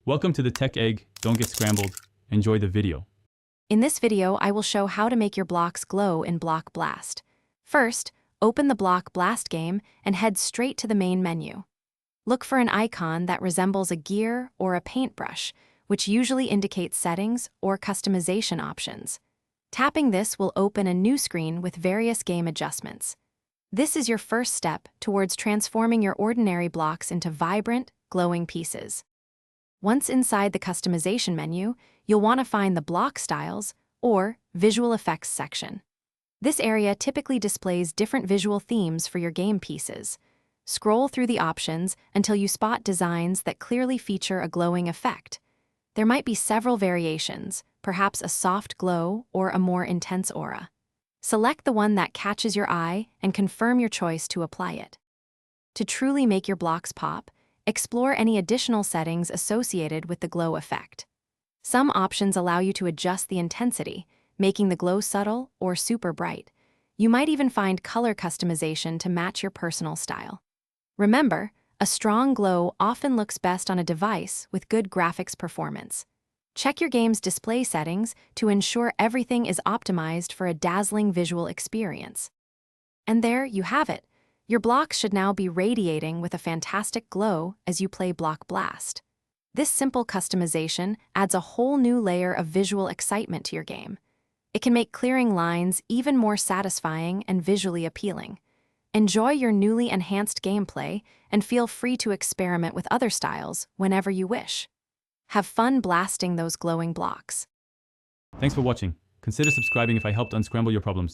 Welcome to the Tech Egg. Don't get scrambled. Enjoy the video. In this video, I will show how to make your blocks glow in Block Blast. First, open the Block Blast game and head straight to the main menu. Look for an icon that resembles a gear or a paintbrush, which usually indicates settings or customization options. Tapping this will open a new screen with various game adjustments. This is your first step towards transforming your ordinary blocks into vibrant, glowing pieces. Once inside the customization menu, you'll want to find the Block Styles or Visual Effects section. This area typically displays different visual themes for your game pieces. Scroll through the options until you spot designs that clearly feature a glowing effect. There might be several variations, perhaps a soft glow or a more intense aura. Select the one that catches your eye and confirm your choice to apply it. To truly make your blocks pop, explore any additional settings associated with the glow effect. Some options allow you to adjust the intensity, making the glow subtle or super bright. You might even find color customization to match your personal style. Remember, a strong glow often looks best on a device with good graphics performance. Check your game's display settings to ensure everything is optimized for a dazzling visual experience. And there you have it. Your blocks should now be radiating with a fantastic glow as you play Block Blast. This simple customization adds a whole new layer of visual excitement to your game. It can make clearing lines even more satisfying and visually appealing. Enjoy your newly enhanced gameplay and feel free to experiment with other styles whenever you wish. Have fun blasting those glowing blocks. Thanks for watching. Consider subscribing if I helped unscramble your problems.